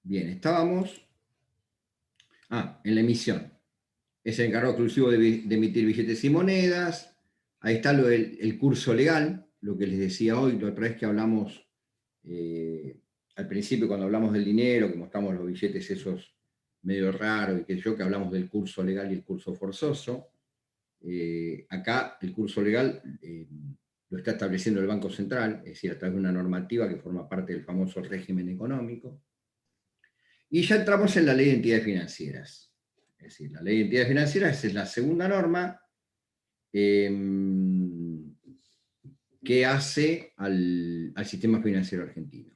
Bien, estábamos en la emisión. Es el encargado exclusivo de emitir billetes y monedas. Ahí está el curso legal, lo que les decía hoy, la otra vez que hablamos al principio, cuando hablamos del dinero, que mostramos los billetes esos medio raros, y que hablamos del curso legal y el curso forzoso. Acá el curso legal lo está estableciendo el Banco Central, es decir, a través de una normativa que forma parte del famoso régimen económico. Y ya entramos en la Ley de Entidades Financieras. Es decir, la Ley de Entidades Financieras es la segunda norma que hace al sistema financiero argentino.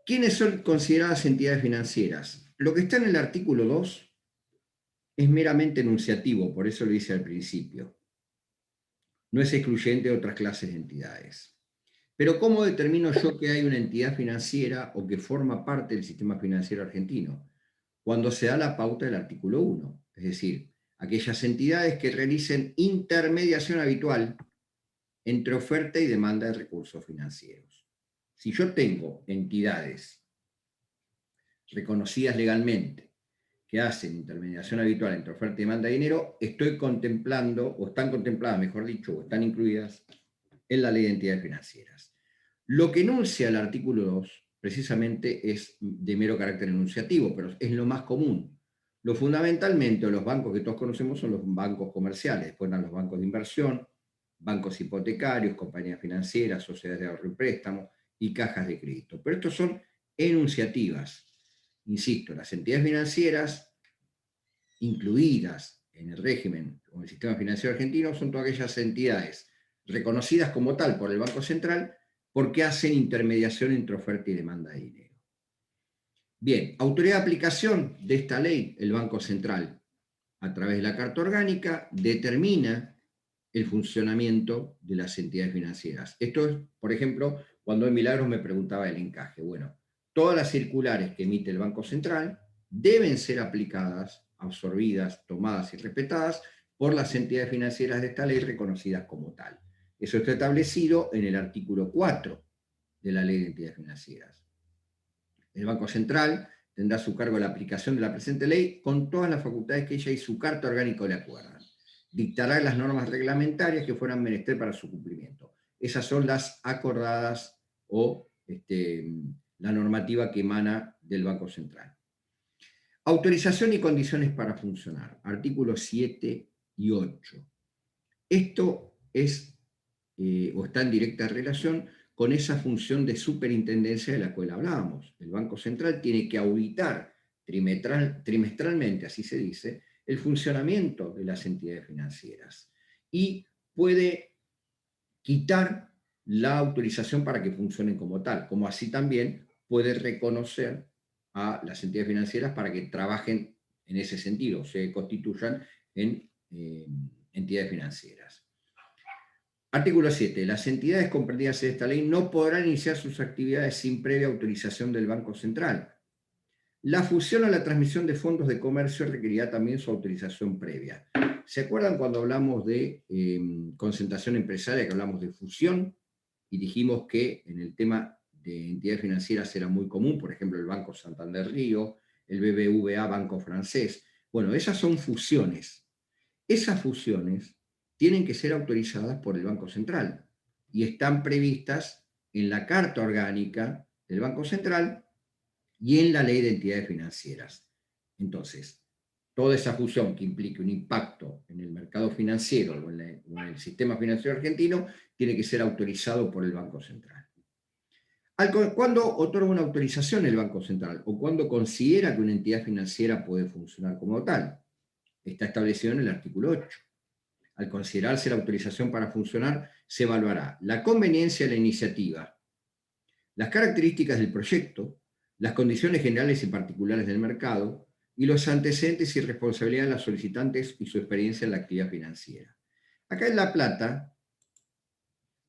¿Quiénes son consideradas entidades financieras? Lo que está en el artículo 2 es meramente enunciativo, por eso lo hice al principio. No es excluyente de otras clases de entidades. Pero ¿cómo determino yo que hay una entidad financiera o que forma parte del sistema financiero argentino? Cuando se da la pauta del artículo 1, es decir, aquellas entidades que realicen intermediación habitual entre oferta y demanda de recursos financieros. Si yo tengo entidades reconocidas legalmente que hacen intermediación habitual entre oferta y demanda de dinero, estoy contemplando, o están contempladas, mejor dicho, o están incluidas en la Ley de Entidades Financieras. Lo que enuncia el artículo 2 precisamente es de mero carácter enunciativo, pero es lo más común. Lo fundamentalmente, los bancos que todos conocemos son los bancos comerciales, después están los bancos de inversión, bancos hipotecarios, compañías financieras, sociedades de ahorro y préstamo y cajas de crédito. Pero estos son enunciativas. Insisto, las entidades financieras incluidas en el régimen o en el sistema financiero argentino son todas aquellas entidades reconocidas como tal por el Banco Central porque hacen intermediación entre oferta y demanda de dinero. Bien, autoridad de aplicación de esta ley, el Banco Central, a través de la Carta Orgánica, determina el funcionamiento de las entidades financieras. Esto es, por ejemplo, cuando en Milagros me preguntaba el encaje. Bueno, todas las circulares que emite el Banco Central deben ser aplicadas, absorbidas, tomadas y respetadas por las entidades financieras de esta ley reconocidas como tal. Eso está establecido en el artículo 4 de la Ley de Entidades Financieras. El Banco Central tendrá a su cargo la aplicación de la presente ley con todas las facultades que ella y su Carta Orgánica le acuerdan. Dictará las normas reglamentarias que fueran menester para su cumplimiento. Esas son las acordadas o la normativa que emana del Banco Central. Autorización y condiciones para funcionar. Artículos 7 y 8. Esto es o está en directa relación con esa función de superintendencia de la cual hablábamos. El Banco Central tiene que auditar trimestralmente, así se dice, el funcionamiento de las entidades financieras y puede quitar la autorización para que funcionen como tal, como así también puede reconocer a las entidades financieras para que trabajen en ese sentido, se constituyan en entidades financieras. Artículo 7. Las entidades comprendidas en esta ley no podrán iniciar sus actividades sin previa autorización del Banco Central. La fusión o la transmisión de fondos de comercio requerirá también su autorización previa. ¿Se acuerdan cuando hablamos de concentración empresaria, que hablamos de fusión? Y dijimos que en el tema de entidades financieras era muy común, por ejemplo, el Banco Santander Río, el BBVA Banco Francés. Bueno, esas son fusiones. Esas fusiones tienen que ser autorizadas por el Banco Central y están previstas en la Carta Orgánica del Banco Central y en la Ley de Entidades Financieras. Entonces, toda esa fusión que implique un impacto en el mercado financiero o en el sistema financiero argentino tiene que ser autorizado por el Banco Central. ¿Cuándo otorga una autorización el Banco Central o cuándo considera que una entidad financiera puede funcionar como tal? Está establecido en el artículo 8. Al considerarse la autorización para funcionar, se evaluará la conveniencia de la iniciativa, las características del proyecto, las condiciones generales y particulares del mercado y los antecedentes y responsabilidad de los solicitantes y su experiencia en la actividad financiera. Acá en La Plata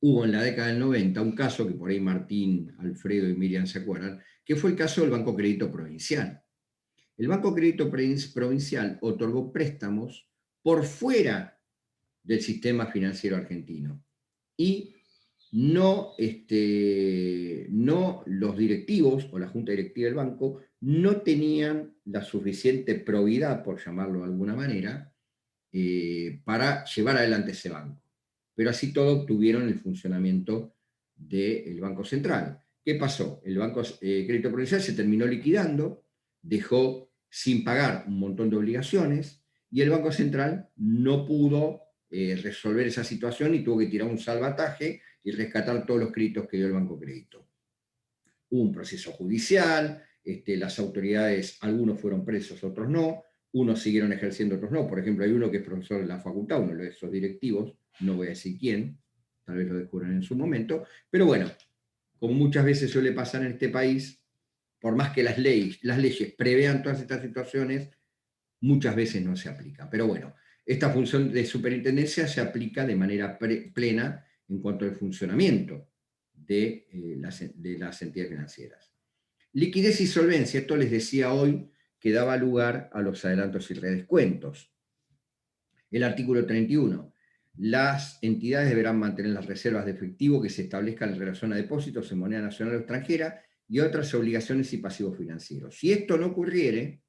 hubo en la década del 90 un caso que por ahí Martín, Alfredo y Miriam se acuerdan, que fue el caso del Banco Crédito Provincial. El Banco Crédito Provincial otorgó préstamos por fuera del sistema financiero argentino y no los directivos o la junta directiva del banco no tenían la suficiente probidad, por llamarlo de alguna manera, para llevar adelante ese banco. Pero así todo obtuvieron el funcionamiento del Banco Central. ¿Qué pasó? El Banco Crédito Provincial se terminó liquidando, dejó sin pagar un montón de obligaciones, y el Banco Central no pudo resolver esa situación y tuvo que tirar un salvataje y rescatar todos los créditos que dio el Banco Crédito. Hubo un proceso judicial, las autoridades, algunos fueron presos, otros no, unos siguieron ejerciendo, otros no. Por ejemplo, hay uno que es profesor de la facultad, uno de esos directivos, no voy a decir quién, tal vez lo descubran en su momento, pero bueno, como muchas veces suele pasar en este país, por más que las leyes prevean todas estas situaciones, muchas veces no se aplican. Pero bueno, esta función de superintendencia se aplica de manera plena en cuanto al funcionamiento de las entidades financieras. Liquidez y solvencia, esto les decía hoy, que daba lugar a los adelantos y redescuentos. El artículo 31. Las entidades deberán mantener las reservas de efectivo que se establezcan en relación a depósitos en moneda nacional o extranjera y otras obligaciones y pasivos financieros. Si esto no ocurriere,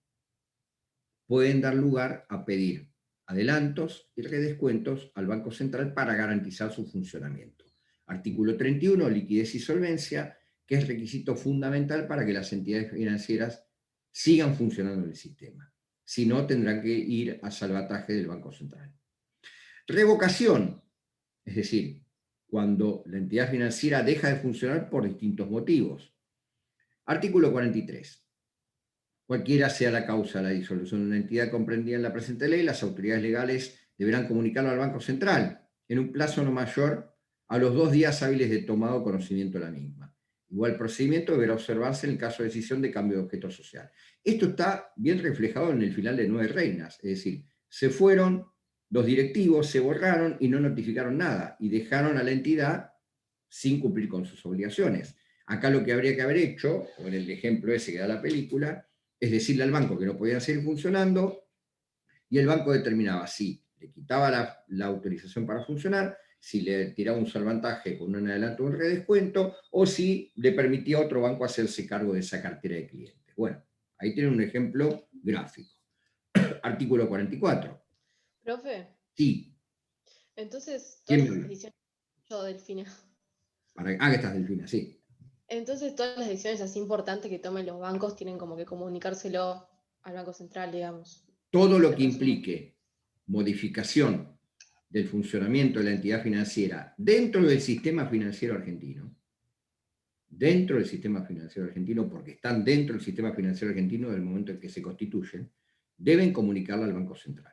pueden dar lugar a pedir adelantos y redescuentos al Banco Central para garantizar su funcionamiento. Artículo 31, liquidez y solvencia, que es requisito fundamental para que las entidades financieras sigan funcionando en el sistema. Si no, tendrán que ir a salvataje del Banco Central. Revocación, es decir, cuando la entidad financiera deja de funcionar por distintos motivos. Artículo 43. Cualquiera sea la causa de la disolución de una entidad comprendida en la presente ley, las autoridades legales deberán comunicarlo al Banco Central en un plazo no mayor a los 2 días hábiles de tomado conocimiento de la misma. Igual procedimiento deberá observarse en el caso de decisión de cambio de objeto social. Esto está bien reflejado en el final de Nueve Reinas, es decir, se fueron los directivos, se borraron y no notificaron nada, y dejaron a la entidad sin cumplir con sus obligaciones. Acá lo que habría que haber hecho, o en el ejemplo ese que da la película, es decirle al banco que no podían seguir funcionando, y el banco determinaba si le quitaba la autorización para funcionar, si le tiraba un salvataje con un adelanto o un redescuento, o si le permitía a otro banco hacerse cargo de esa cartera de clientes. Bueno, ahí tienen un ejemplo gráfico. Artículo 44. Profe, Sí. entonces todas ¿Quién me las habla? decisiones, yo Delfina, Que estás, Delfina, sí. entonces todas las decisiones así importantes que tomen los bancos tienen como que comunicárselo al Banco Central, digamos. Todo lo En que resumen. implique modificación del funcionamiento de la entidad financiera dentro del sistema financiero argentino, porque están dentro del sistema financiero argentino del momento en que se constituyen, deben comunicarla al Banco Central.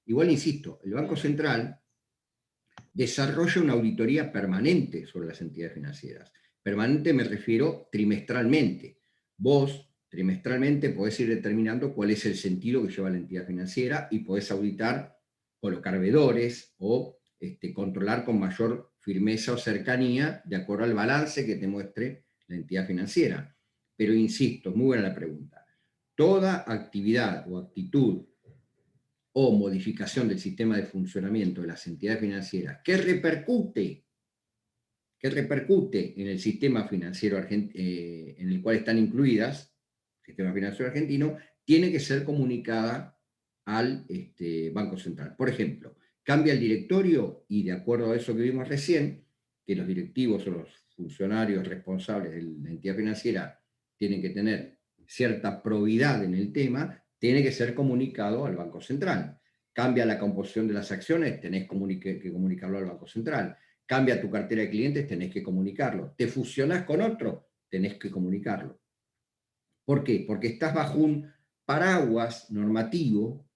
Igual insisto, el Banco Bien. Central desarrolla una auditoría permanente sobre las entidades financieras. Permanente me refiero trimestralmente. Vos, trimestralmente, podés ir determinando cuál es el sentido que lleva la entidad financiera y podés auditar, colocar vedores o controlar con mayor firmeza o cercanía de acuerdo al balance que te muestre la entidad financiera. Pero insisto, muy buena la pregunta. Toda actividad o actitud o modificación del sistema de funcionamiento de las entidades financieras que repercute en el sistema financiero en el cual están incluidas, sistema financiero argentino, tiene que ser comunicada al Banco Central. Por ejemplo, cambia el directorio y de acuerdo a eso que vimos recién, que los directivos o los funcionarios responsables de la entidad financiera tienen que tener cierta probidad en el tema, tiene que ser comunicado al Banco Central. Cambia la composición de las acciones, tenés que comunicarlo al Banco Central. Cambia tu cartera de clientes, tenés que comunicarlo. Te fusionás con otro, tenés que comunicarlo. ¿Por qué? Porque estás bajo un paraguas normativo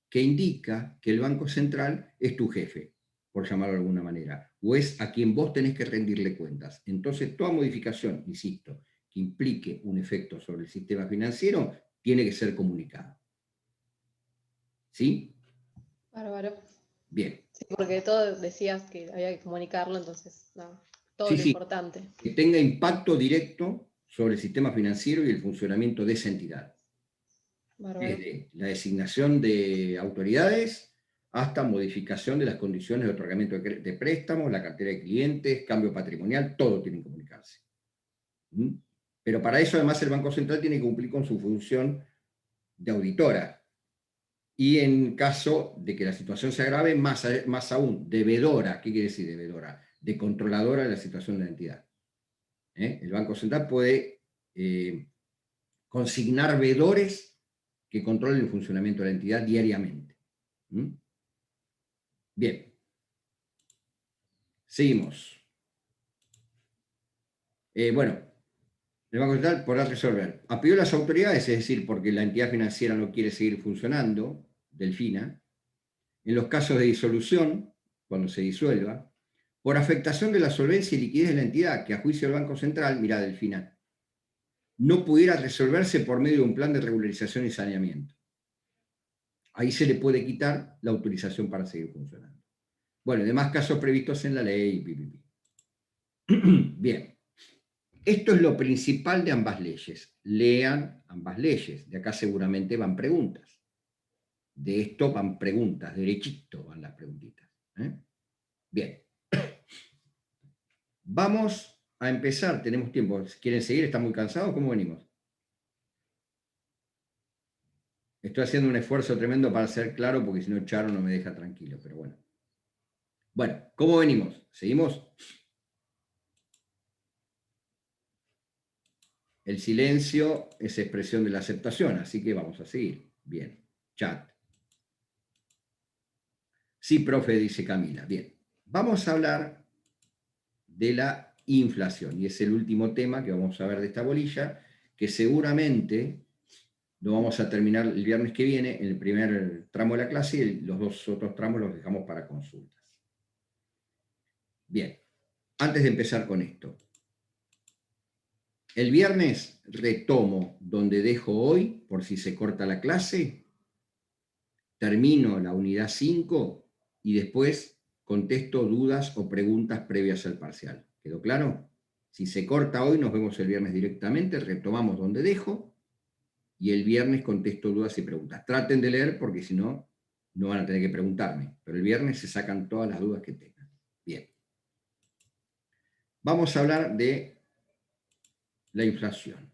que indica que el Banco Central es tu jefe, por llamarlo de alguna manera, o es a quien vos tenés que rendirle cuentas. Entonces, toda modificación, insisto, que implique un efecto sobre el sistema financiero, tiene que ser comunicada. ¿Sí? Bárbaro. Bien. Sí, porque todo decías que había que comunicarlo, entonces, no, todo Sí, lo sí. importante. Que tenga impacto directo sobre el sistema financiero y el funcionamiento de esa entidad. Bárbaro. Desde la designación de autoridades hasta modificación de las condiciones de otorgamiento de préstamos, la cartera de clientes, cambio patrimonial, todo tiene que comunicarse. ¿Mm? Pero para eso además el Banco Central tiene que cumplir con su función de auditora. Y en caso de que la situación se agrave, más aún, devedora. ¿Qué quiere decir devedora? De controladora de la situación de la entidad. El Banco Central puede consignar vedores que controlen el funcionamiento de la entidad diariamente. ¿Mm? Bien. Seguimos. Bueno, el Banco Central podrá resolver. A pedido de las autoridades, es decir, porque la entidad financiera no quiere seguir funcionando, Delfina, en los casos de disolución, cuando se disuelva, por afectación de la solvencia y liquidez de la entidad, que a juicio del Banco Central, mirá, Delfina, no pudiera resolverse por medio de un plan de regularización y saneamiento. Ahí se le puede quitar la autorización para seguir funcionando. Bueno, y demás casos previstos en la ley. Bien, esto es lo principal de ambas leyes. Lean ambas leyes. De acá seguramente van preguntas. De esto van preguntas, derechito van las preguntitas. Bien. Vamos a empezar, tenemos tiempo. ¿Quieren seguir? ¿Están muy cansados? ¿Cómo venimos? Estoy haciendo un esfuerzo tremendo para ser claro, porque si no, Charo no me deja tranquilo, pero bueno. Bueno, ¿cómo venimos? ¿Seguimos? El silencio es expresión de la aceptación, así que vamos a seguir. Bien, chat. Sí, profe, dice Camila. Bien, vamos a hablar de la inflación, y es el último tema que vamos a ver de esta bolilla, que seguramente lo vamos a terminar el viernes que viene, en el primer tramo de la clase, y los dos otros tramos los dejamos para consultas. Bien, antes de empezar con esto, el viernes retomo donde dejo hoy, por si se corta la clase, termino la unidad 5 y después contesto dudas o preguntas previas al parcial. ¿Quedó claro? Si se corta hoy, nos vemos el viernes directamente, retomamos donde dejo y el viernes contesto dudas y preguntas. Traten de leer porque si no, no van a tener que preguntarme, pero el viernes se sacan todas las dudas que tengan. Bien. Vamos a hablar de la inflación.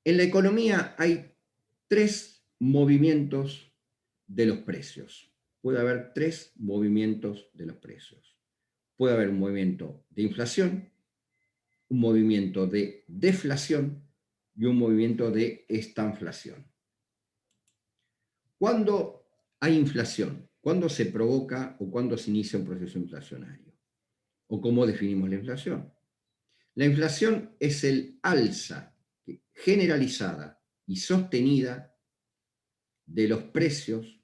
En la economía hay tres movimientos de los precios. Puede haber tres movimientos de los precios. Puede haber un movimiento de inflación, un movimiento de deflación y un movimiento de estanflación. ¿Cuándo hay inflación? ¿Cuándo se provoca o cuándo se inicia un proceso inflacionario? ¿O cómo definimos la inflación? La inflación es el alza generalizada y sostenida de los precios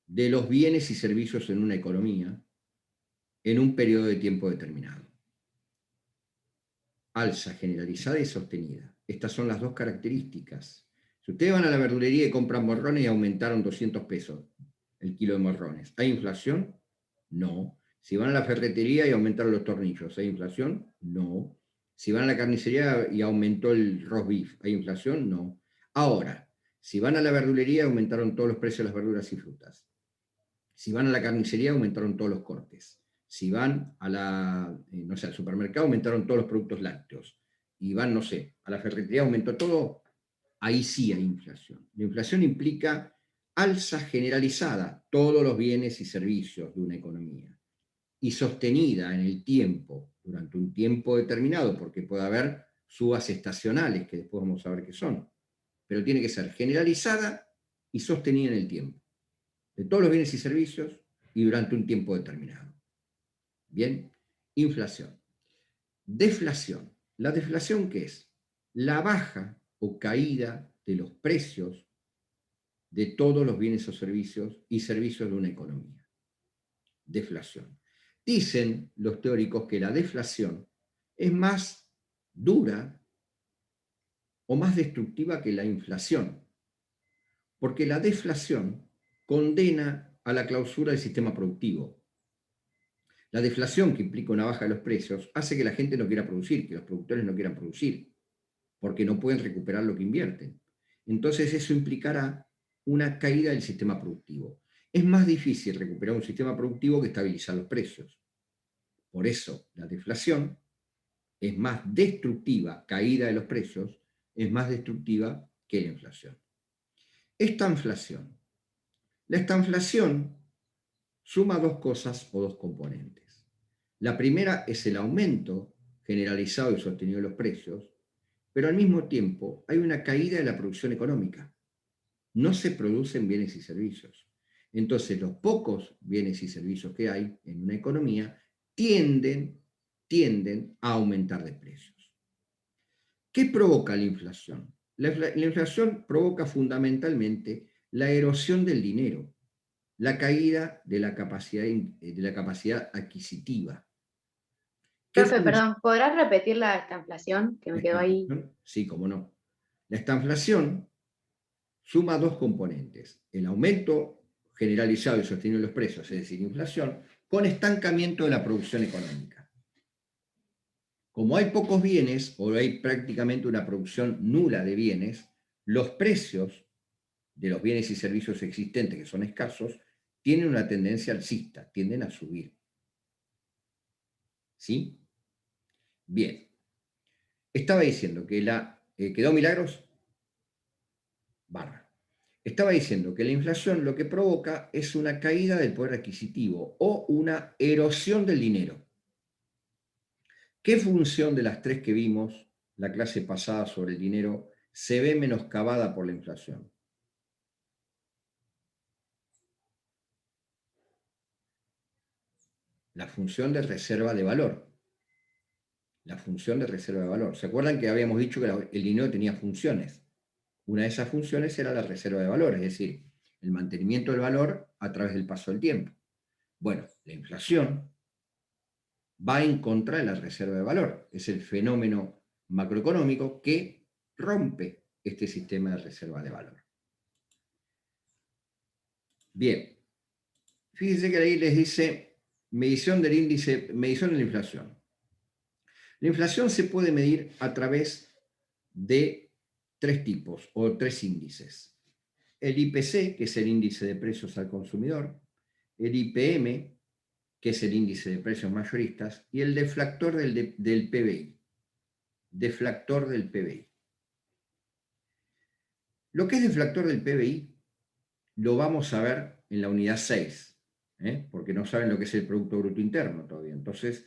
de los bienes y servicios en una economía en un periodo de tiempo determinado. Alza generalizada y sostenida. Estas son las dos características. Si ustedes van a la verdulería y compran morrones y aumentaron 200 pesos el kilo de morrones, ¿hay inflación? No. Si van a la ferretería y aumentaron los tornillos, ¿hay inflación? No. Si van a la carnicería y aumentó el roast beef, ¿hay inflación? No. Ahora, si van a la verdulería, aumentaron todos los precios de las verduras y frutas. Si van a la carnicería, aumentaron todos los cortes. Si van a no sé, al supermercado, aumentaron todos los productos lácteos. Y van, no sé, a la ferretería, aumentó todo. Ahí sí hay inflación. La inflación implica alza generalizada, todos los bienes y servicios de una economía, y sostenida en el tiempo, durante un tiempo determinado, porque puede haber subas estacionales, que después vamos a ver qué son, pero tiene que ser generalizada y sostenida en el tiempo, de todos los bienes y servicios y durante un tiempo determinado. Bien, inflación. Deflación. ¿La deflación qué es? La baja o caída de los precios de todos los bienes o servicios y servicios de una economía. Deflación. Dicen los teóricos que la deflación es más dura o más destructiva que la inflación, porque la deflación condena a la clausura del sistema productivo. La deflación, que implica una baja de los precios, hace que la gente no quiera producir, que los productores no quieran producir, porque no pueden recuperar lo que invierten. Entonces eso implicará una caída del sistema productivo. Es más difícil recuperar un sistema productivo que estabilizar los precios. Por eso, la deflación es más destructiva, caída de los precios, es más destructiva que la inflación. Estanflación. La estanflación suma dos cosas o dos componentes. La primera es el aumento generalizado y sostenido de los precios, pero al mismo tiempo hay una caída de la producción económica. No se producen bienes y servicios. Entonces, los pocos bienes y servicios que hay en una economía tienden a aumentar de precios. ¿Qué provoca la inflación? La inflación provoca fundamentalmente la erosión del dinero, la caída de la capacidad adquisitiva. Profe, perdón, ¿podrás repetir esta inflación que me quedó ahí? Sí, cómo no. La estanflación suma dos componentes: el aumento generalizado y sostenido de los precios, es decir, inflación, con estancamiento de la producción económica. Como hay pocos bienes, o hay prácticamente una producción nula de bienes, los precios de los bienes y servicios existentes, que son escasos, tienen una tendencia alcista, tienden a subir. ¿Sí? Bien. Estaba diciendo que ¿quedó Milagros? Barra. Estaba diciendo que la inflación lo que provoca es una caída del poder adquisitivo o una erosión del dinero. ¿Qué función de las tres que vimos la clase pasada sobre el dinero se ve menoscabada por la inflación? La función de reserva de valor. La función de reserva de valor. ¿Se acuerdan que habíamos dicho que el dinero tenía funciones? Una de esas funciones era la reserva de valor, es decir, el mantenimiento del valor a través del paso del tiempo. Bueno, la inflación va en contra de la reserva de valor. Es el fenómeno macroeconómico que rompe este sistema de reserva de valor. Bien, fíjense que ahí les dice medición del índice, medición de la inflación. La inflación se puede medir a través de tres tipos o tres índices. El IPC, que es el índice de precios al consumidor, el IPM, que es el índice de precios mayoristas, y el deflactor del PBI. Deflactor del PBI. Lo que es deflactor del PBI lo vamos a ver en la unidad 6, porque no saben lo que es el Producto Bruto Interno todavía. Entonces,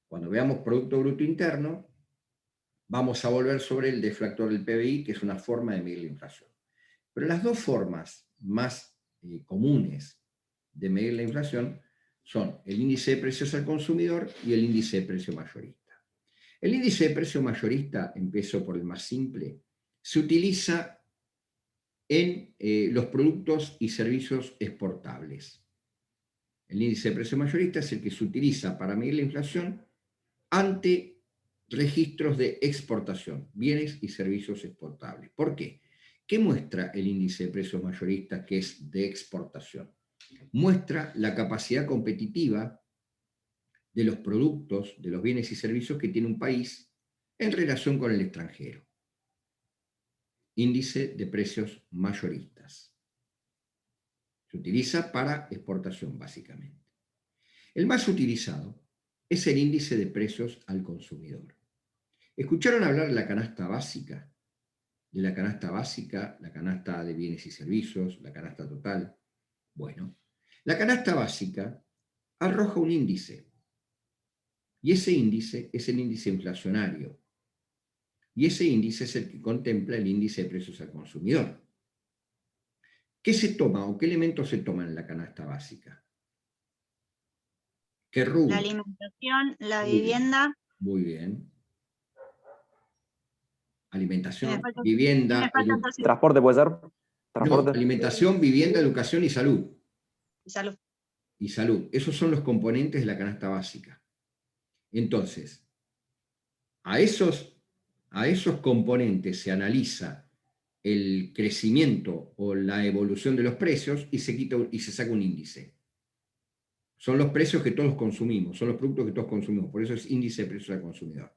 cuando veamos Producto Bruto Interno, vamos a volver sobre el deflactor del PBI, que es una forma de medir la inflación. Pero las dos formas más comunes de medir la inflación son el índice de precios al consumidor y el índice de precio mayorista. El índice de precio mayorista, empiezo por el más simple, se utiliza en los productos y servicios exportables. El índice de precio mayorista es el que se utiliza para medir la inflación ante registros de exportación, bienes y servicios exportables. ¿Por qué? ¿Qué muestra el índice de precios mayoristas que es de exportación? Muestra la capacidad competitiva de los productos, de los bienes y servicios que tiene un país en relación con el extranjero. Índice de precios mayoristas. Se utiliza para exportación, básicamente. El más utilizado es el índice de precios al consumidor. ¿Escucharon hablar de la canasta básica? De la canasta básica, la canasta de bienes y servicios, la canasta total. Bueno, la canasta básica arroja un índice. Y ese índice es el índice inflacionario. Y ese índice es el que contempla el índice de precios al consumidor. ¿Qué se toma o qué elementos se toman en la canasta básica? ¿Qué rubro? La alimentación, la vivienda. Muy bien. Alimentación, falta, vivienda, transporte puede ser. ¿Transporte? No, alimentación, vivienda, educación y salud. Y salud. Y salud. Esos son los componentes de la canasta básica. Entonces, a esos componentes se analiza el crecimiento o la evolución de los precios y se saca un índice. Son los precios que todos consumimos, son los productos que todos consumimos, por eso es índice de precios al consumidor.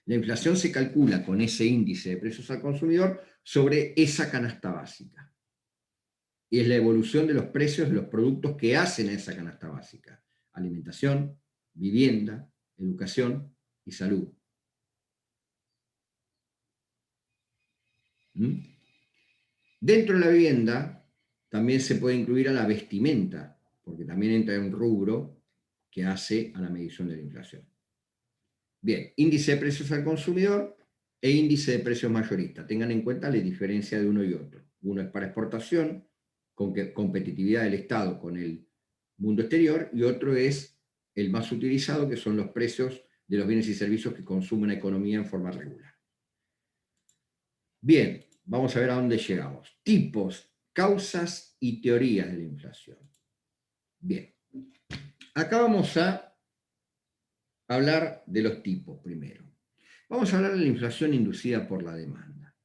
La inflación se calcula con ese índice de precios al consumidor sobre esa canasta básica. y es la evolución de los precios de los productos que hacen esa canasta básica: alimentación, vivienda, educación y salud. ¿Mm? Dentro de la vivienda también se puede incluir a la vestimenta, porque también entra en un rubro que hace a la medición de la inflación. Bien, índice de precios al consumidor e índice de precios mayorista. Tengan en cuenta la diferencia de uno y otro. Uno es para exportación, con competitividad del Estado con el mundo exterior, y otro es el más utilizado, que son los precios de los bienes y servicios que consume una economía en forma regular. Bien, vamos a ver a dónde llegamos. Tipos, causas y teorías de la inflación. Bien, acá vamos a hablar de los tipos primero. Vamos a hablar de la inflación inducida por la demanda.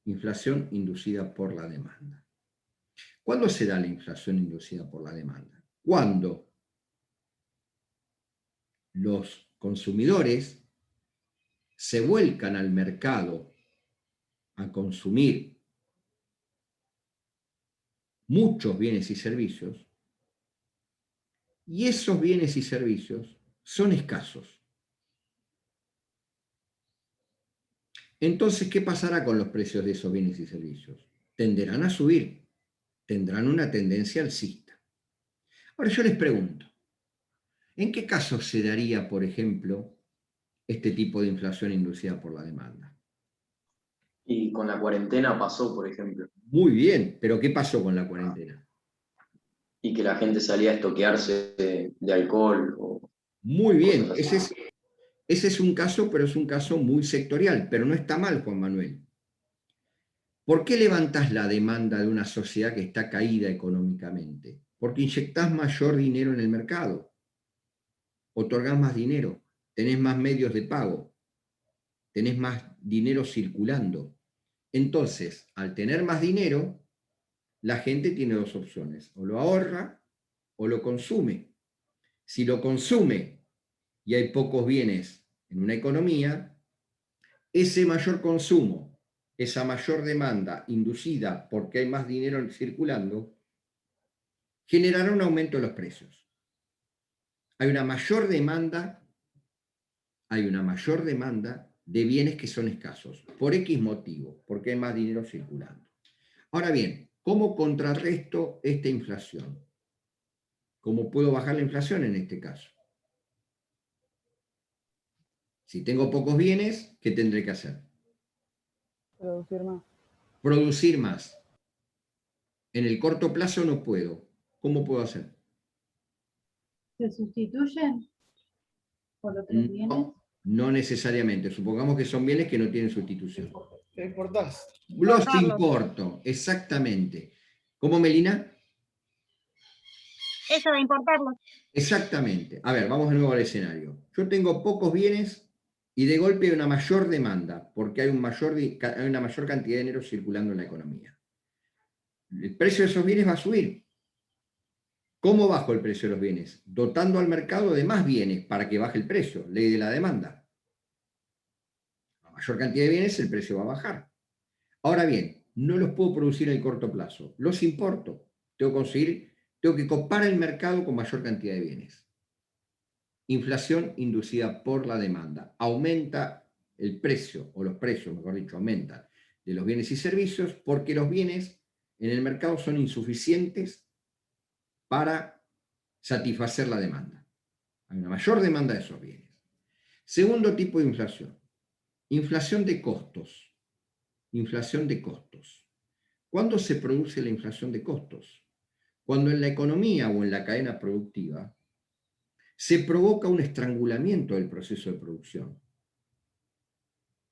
Inflación inducida por la demanda. ¿Cuándo se da la inflación inducida por la demanda? Cuando los consumidores se vuelcan al mercado a consumir muchos bienes y servicios, y esos bienes y servicios son escasos. Entonces, ¿qué pasará con los precios de esos bienes y servicios? Tenderán a subir, tendrán una tendencia alcista. Ahora yo les pregunto, ¿en qué casos se daría, por ejemplo, este tipo de inflación inducida por la demanda? Y con la cuarentena pasó, por ejemplo, Muy bien, pero ¿qué pasó con la cuarentena? y que la gente salía a estoquearse de alcohol o Muy bien, cosas así. ese es un caso, pero es un caso muy sectorial, pero no está mal, Juan Manuel. ¿Por qué levantás la demanda de una sociedad que está caída económicamente? Porque inyectás mayor dinero en el mercado, otorgás más dinero, tenés más medios de pago, tenés más dinero circulando. Entonces, al tener más dinero, la gente tiene dos opciones: o lo ahorra o lo consume. Si lo consume y hay pocos bienes en una economía, ese mayor consumo, esa mayor demanda inducida porque hay más dinero circulando, generará un aumento de los precios. Hay una mayor demanda de bienes que son escasos, por X motivo, porque hay más dinero circulando. Ahora bien, ¿cómo contrarresto esta inflación? ¿Cómo puedo bajar la inflación en este caso? Si tengo pocos bienes, ¿qué tendré que hacer? Producir más. Producir más. En el corto plazo no puedo. ¿Cómo puedo hacer? ¿Se sustituyen por otros bienes? No, no necesariamente. Supongamos que son bienes que no tienen sustitución. ¿Qué importás? Los Importarlos. importo, exactamente. ¿Cómo, Melina? Eso de importarlos. Exactamente. A ver, vamos de nuevo al escenario. Yo tengo pocos bienes y de golpe hay una mayor demanda porque hay una mayor cantidad de dinero circulando en la economía. El precio de esos bienes va a subir. ¿Cómo bajo el precio de los bienes? Dotando al mercado de más bienes para que baje el precio, ley de la demanda. A mayor cantidad de bienes, el precio va a bajar. Ahora bien, no los puedo producir en el corto plazo, los importo. Tengo que copar el mercado con mayor cantidad de bienes. Inflación inducida por la demanda. Aumenta el precio, o los precios, mejor dicho, aumentan de los bienes y servicios porque los bienes en el mercado son insuficientes para satisfacer la demanda. Hay una mayor demanda de esos bienes. Segundo tipo de inflación. Inflación de costos. Inflación de costos. ¿Cuándo se produce la inflación de costos? Cuando en la economía o en la cadena productiva se provoca un estrangulamiento del proceso de producción,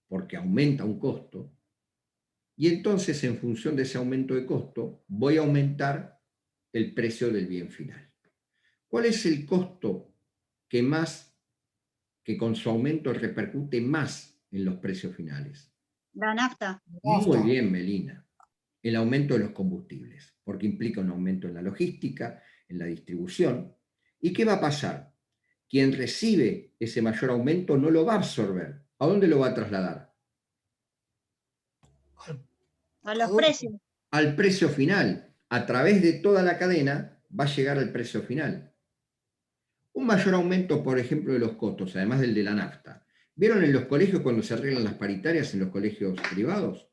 porque aumenta un costo, y entonces en función de ese aumento de costo voy a aumentar el precio del bien final. ¿Cuál es el costo que con su aumento repercute más en los precios finales? La nafta. Muy bien, Melina. El aumento de los combustibles, porque implica un aumento en la logística, en la distribución. ¿Y qué va a pasar? Quien recibe ese mayor aumento no lo va a absorber. ¿A dónde lo va a trasladar? A los precios. Al precio final. a través de toda la cadena va a llegar al precio final. Un mayor aumento, por ejemplo, de los costos, además del de la nafta. ¿Vieron en los colegios cuando se arreglan las paritarias en los colegios privados?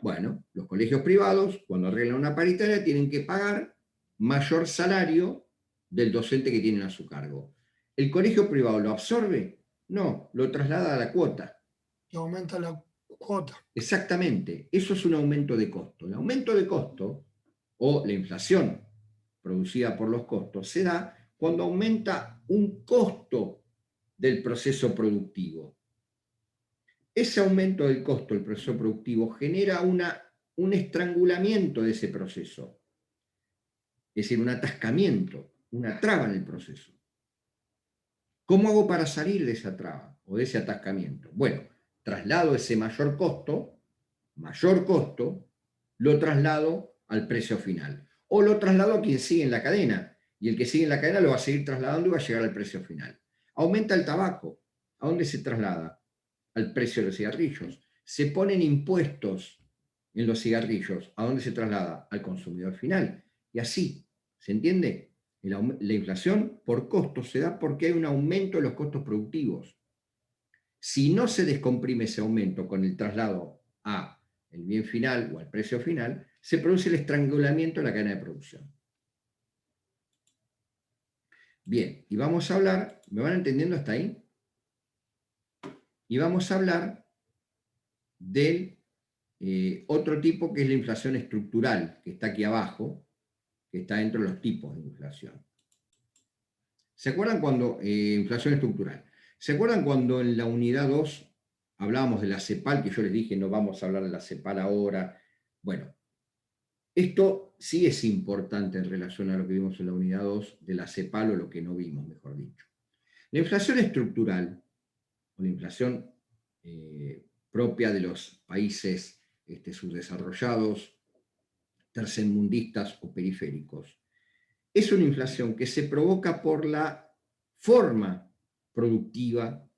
Bueno, los colegios privados, cuando arreglan una paritaria, tienen que pagar mayor salario del docente que tienen a su cargo. ¿El colegio privado lo absorbe? No, lo traslada a la cuota. Y aumenta la cuota. Exactamente, eso es un aumento de costo. El aumento de costo, o la inflación producida por los costos, se da cuando aumenta un costo del proceso productivo. Ese aumento del costo del proceso productivo genera un estrangulamiento de ese proceso, es decir, un atascamiento, una traba en el proceso. ¿Cómo hago para salir de esa traba o de ese atascamiento? Bueno, traslado ese mayor costo, lo traslado al precio final. O lo traslado a quien sigue en la cadena, y el que sigue en la cadena lo va a seguir trasladando y va a llegar al precio final. Aumenta el tabaco. ¿A dónde se traslada? Al precio de los cigarrillos. Se ponen impuestos en los cigarrillos. ¿A dónde se traslada? Al consumidor final. Y así, ¿se entiende? La inflación por costos se da porque hay un aumento de los costos productivos. Si no se descomprime ese aumento con el traslado a el bien final o al precio final, se produce el estrangulamiento de la cadena de producción. Bien, y vamos a hablar, ¿me van entendiendo hasta ahí? Y vamos a hablar del otro tipo, que es la inflación estructural, que está aquí abajo, que está dentro de los tipos de inflación. ¿Se acuerdan cuando, inflación estructural? ¿Se acuerdan cuando en la unidad 2 hablábamos de la CEPAL, que yo les dije no vamos a hablar de la CEPAL ahora? Bueno, esto sí es importante en relación a lo que vimos en la unidad 2 de la CEPAL, o lo que no vimos, mejor dicho. La inflación estructural, o la inflación propia de los países subdesarrollados, tercermundistas o periféricos, es una inflación que se provoca por la forma productiva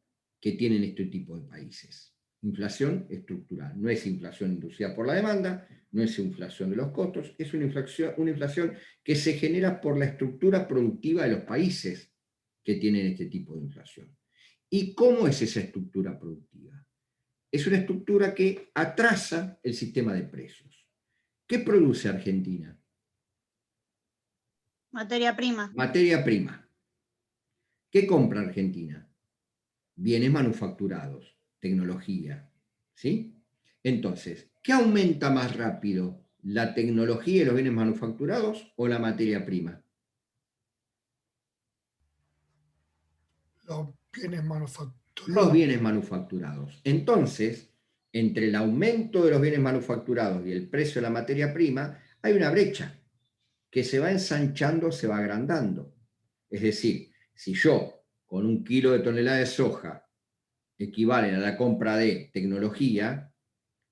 que tienen este tipo de países. Inflación estructural. No es inflación inducida por la demanda, no es inflación de los costos, es una inflación que se genera por la estructura productiva de los países que tienen este tipo de inflación. ¿Y cómo es esa estructura productiva? Es una estructura que atrasa el sistema de precios. ¿Qué produce Argentina? Materia prima. Materia prima. ¿Qué compra Argentina? Bienes manufacturados, tecnología. ¿Sí? Entonces, ¿qué aumenta más rápido? ¿La tecnología y los bienes manufacturados o la materia prima? Los bienes manufacturados. Los bienes manufacturados. Entonces, entre el aumento de los bienes manufacturados y el precio de la materia prima, hay una brecha que se va ensanchando, se va agrandando. Es decir, si yo con 1 kilo de tonelada de soja equivalen a la compra de tecnología,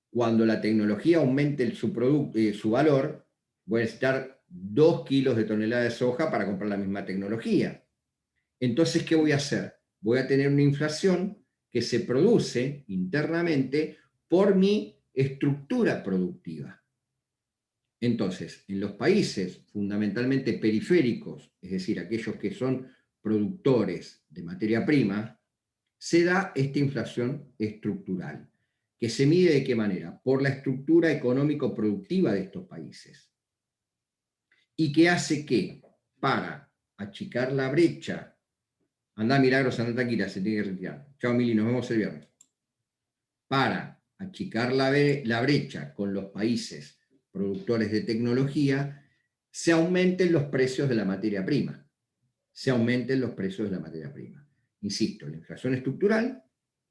cuando la tecnología aumente su valor, voy a necesitar 2 kilos de tonelada de soja para comprar la misma tecnología. Entonces, ¿qué voy a hacer? Voy a tener una inflación que se produce internamente por mi estructura productiva. Entonces, en los países fundamentalmente periféricos, es decir, aquellos que son productores de materia prima, se da esta inflación estructural, que se mide ¿de qué manera? Por la estructura económico-productiva de estos países. Y que hace que, para achicar la brecha, anda Milagros, anda tranquila, se tiene que retirar. Chao Mili, nos vemos el viernes. Para achicar la brecha con los países productores de tecnología, se aumenten los precios de la materia prima. Se aumenten los precios de la materia prima. Insisto, la inflación estructural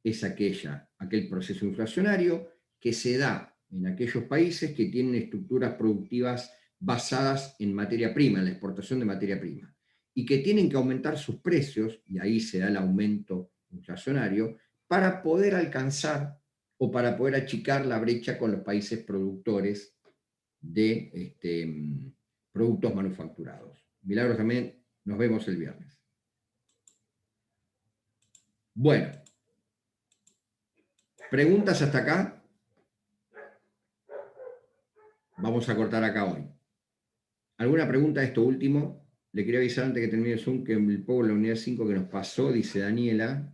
es aquel proceso inflacionario que se da en aquellos países que tienen estructuras productivas basadas en materia prima, en la exportación de materia prima, y que tienen que aumentar sus precios, y ahí se da el aumento inflacionario, para poder alcanzar o para poder achicar la brecha con los países productores de productos manufacturados. Milagros también, nos vemos el viernes. Bueno, ¿preguntas hasta acá? Vamos a cortar acá hoy. ¿Alguna pregunta de esto último? Le quería avisar antes que termine el Zoom que el poco la unidad 5 que nos pasó, dice Daniela.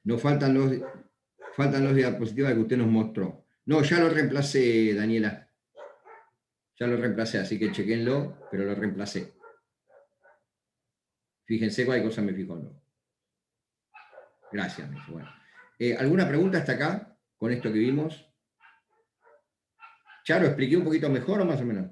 No faltan los diapositivas que usted nos mostró. No, ya lo reemplacé, Daniela. Ya lo reemplacé, así que chequenlo, pero lo reemplacé. Fíjense cuál cosa me fijó, ¿no? Gracias, Messi. Bueno. ¿Alguna pregunta hasta acá con esto que vimos? ¿Ya lo expliqué un poquito mejor o más o menos?